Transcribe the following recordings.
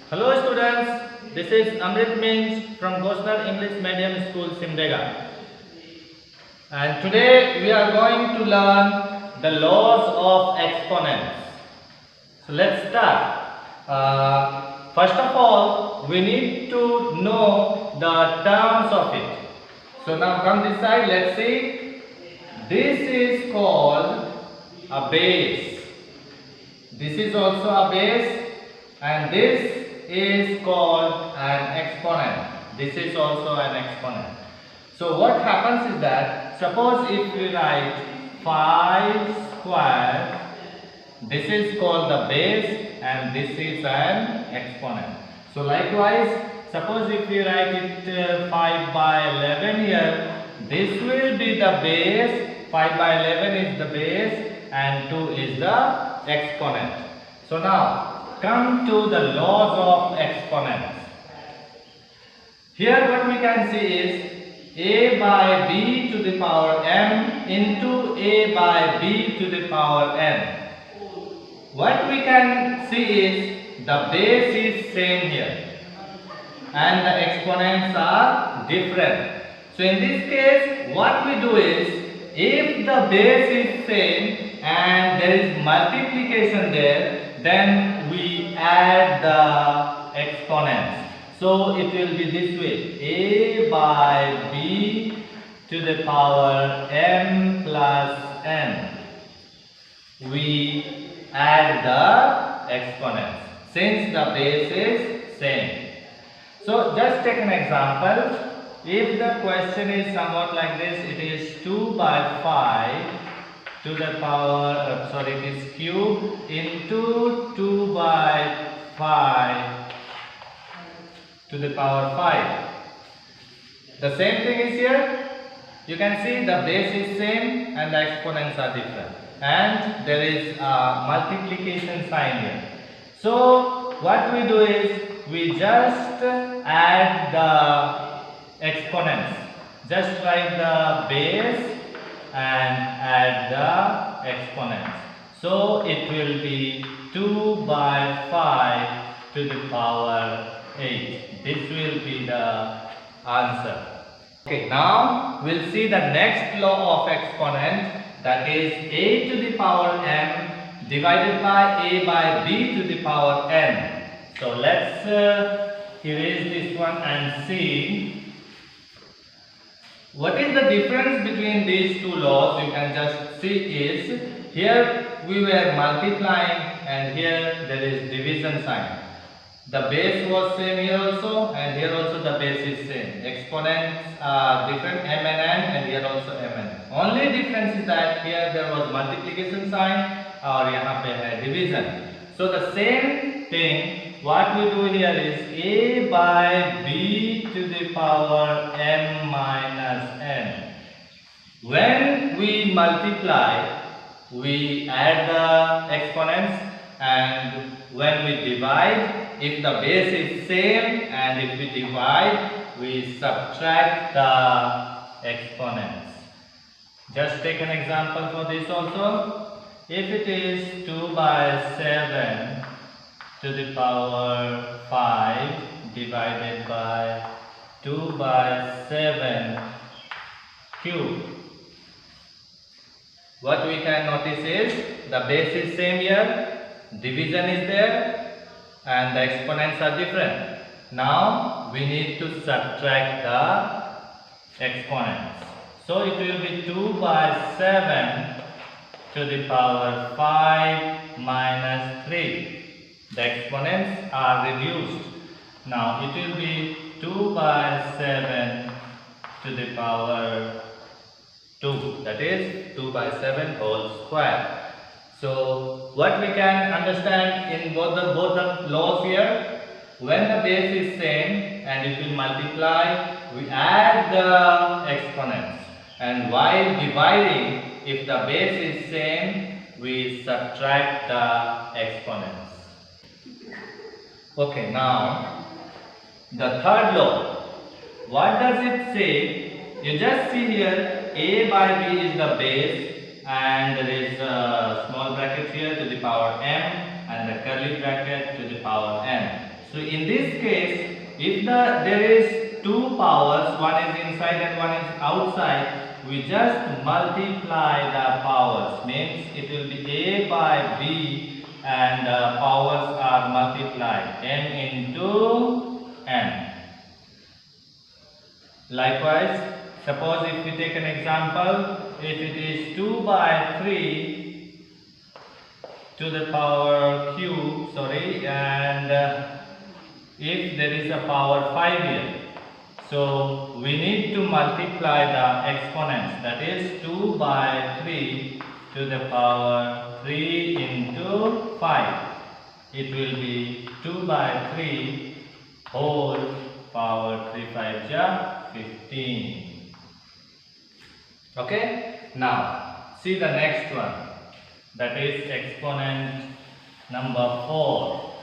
Hello students, this is Amrit Minch from Gosnar English Medium School, Simdega. And today we are going to learn the laws of exponents. So let's start. First of all, we need to know the terms of it. So now come this side, let's see. This is called a base. This is also a base, and this is called an exponent. This is also an exponent. So what happens is that, suppose if we write 5 square, this is called the base and this is an exponent. So likewise, suppose if we write it 5 by 11 here, this will be the base, 5 by 11 is the base and 2 is the exponent. So now come to the laws of exponents. Here what we can see is a by b to the power m into a by b to the power n. What we can see is the base is same here and the exponents are different. So in this case what we do is, if the base is same and there is multiplication there, then we add the exponents. So it will be this way: a by b to the power m plus n. We add the exponents since the base is same. So just take an example. If the question is somewhat like this, it is 2 by 5 to the power, it is cube into 2 by 5 to the power 5. The same thing is here. You can see the base is same and the exponents are different. And there is a multiplication sign here. So what we do is, we just add the exponents. Just write the base and add the exponents. So it will be 2 by 5 to the power 8. This will be the answer. Okay, now we'll see the next law of exponent, that is a to the power m divided by a by b to the power n. So let's erase this one and see what is the difference between these two laws. You can just see is, here we were multiplying and here there is division sign. The base was same here also, and here also the base is same. Exponents are different, m and n, and here also m and n. Only difference is that here there was multiplication sign और यहाँ पे है division. So the same thing, what we do here is a by b to the power m minus n. When we multiply, we add the exponents, and when we divide, if the base is same and if we divide, we subtract the exponents. Just take an example for this also. If it is 2 by 7 to the power 5 divided by 2 by 7 cube, what we can notice is the base is same here, division is there, and the exponents are different. Now we need to subtract the exponents. So it will be 2 by 7 to the power 5 minus 3. The exponents are reduced. Now it will be 2 by 7 to the power 2. That is 2 by 7 whole square. So what we can understand in both the laws here, when the base is same and it will multiply, we add the exponents, and while dividing, if the base is same, we subtract the exponents. Okay, now the third law. What does it say? You just see here, a by b is the base, and there is a small bracket here to the power m and the curly bracket to the power n. So in this case, if there is two powers, one is inside and one is outside, we just multiply the powers. Means it will be A by B and the powers are multiplied. M into N. Likewise, suppose if we take an example, if it is 2 by 3 to the power q, and if there is a power 5 here, so we need to multiply the exponents, that is 2 by 3 to the power 3 into 5. It will be 2 by 3 whole power 3 5 ja 15. Okay, now see the next one, that is exponent number 4.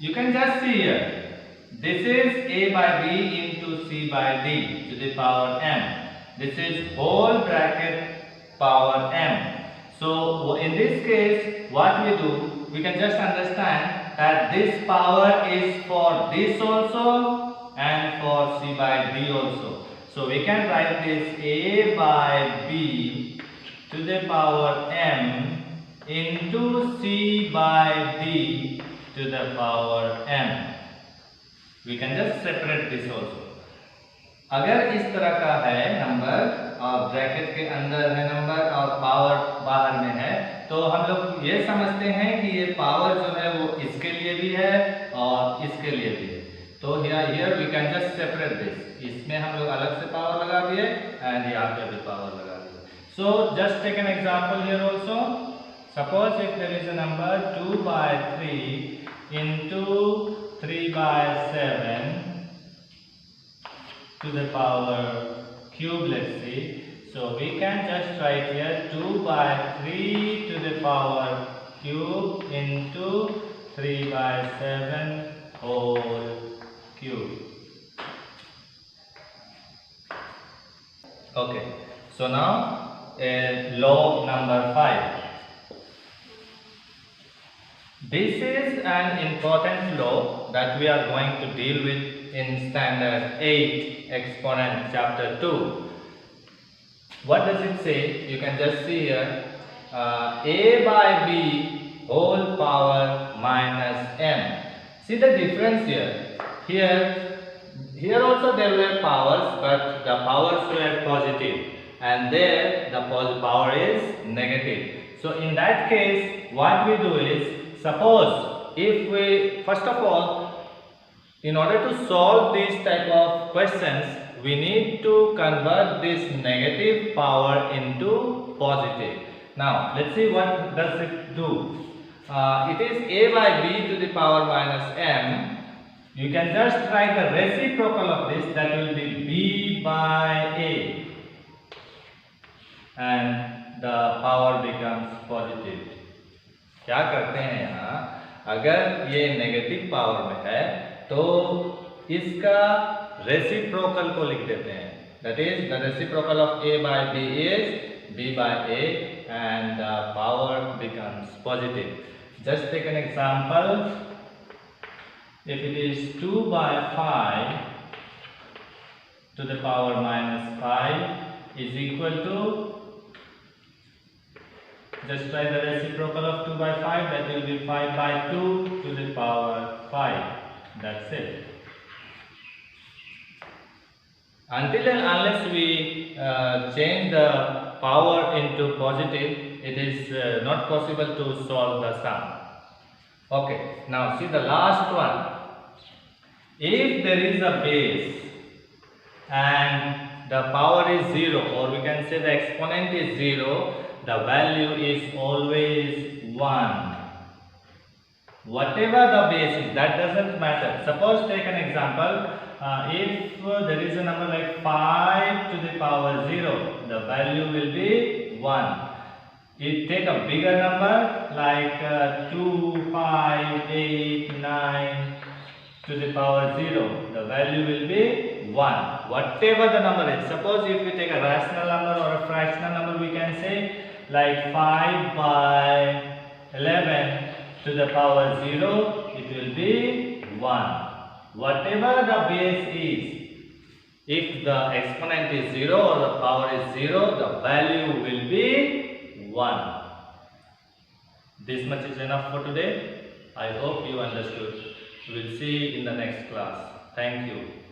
You can just see here, this is A by B into C by D to the power m. This is whole bracket power m. So in this case, what we do, we can just understand that this power is for this also and for C by D also. So we can write this A by B to the power m into C by D to the power m. We can just separate this also. अगर इस तरह का है number और bracket के अंदर है number और पावर बाहर में है, तो हम लोग ये समझते हैं कि ये पावर जो है वो इसके लिए भी है और इसके लिए भी है. तो here we can just separate this. इसमें हम लोग अलग से पावर लगा दिए एंड यहाँ पे भी पावर लगा दिए. So just take an example here also. Suppose if there is a number 2 by 3 into 3 by 7 to the power cube, let's see. So we can just write here 2 by 3 to the power cube into 3 by 7 whole cube. Okay, so now law number 5. This is an important law that we are going to deal with in standard 8 exponent chapter 2. What does it say? You can just see here, A by B whole power minus m. See the difference here. Here also there were powers, but the powers were positive, and there the power is negative. So in that case, what we do is, suppose if we, first of all, in order to solve these type of questions, we need to convert this negative power into positive. Now let's see what does it do. It is A by B to the power minus m. You can just write the reciprocal of this, that will be B by A, and the power becomes positive. क्या करते हैं यहाँ, अगर ये negative power में है तो इसका रेसिप्रोकल को लिख देते हैं. That is, the reciprocal of A by B is B by A, and the power becomes positive. Just take an example. If it is 2 by 5 to the power minus 5 is equal to, just try the reciprocal of 2 by 5, that will be 5 by 2 to the power 5. That's it. Until and unless we change the power into positive, it is not possible to solve the sum. Okay, now see the last one. If there is a base and the power is 0, or we can say the exponent is 0, the value is always 1. Whatever the base is, that doesn't matter. Suppose take an example, if there is a number like 5 to the power 0, the value will be 1. You take a bigger number like 2, 5, 8, 9 to the power 0, the value will be 1. Whatever the number is. Suppose if we take a rational number or a fractional number, we can say like 5 by 11 to the power 0, it will be 1. Whatever the base is, if the exponent is 0 or the power is 0, the value will be 1. This much is enough for today. I hope you understood. We will see in the next class. Thank you.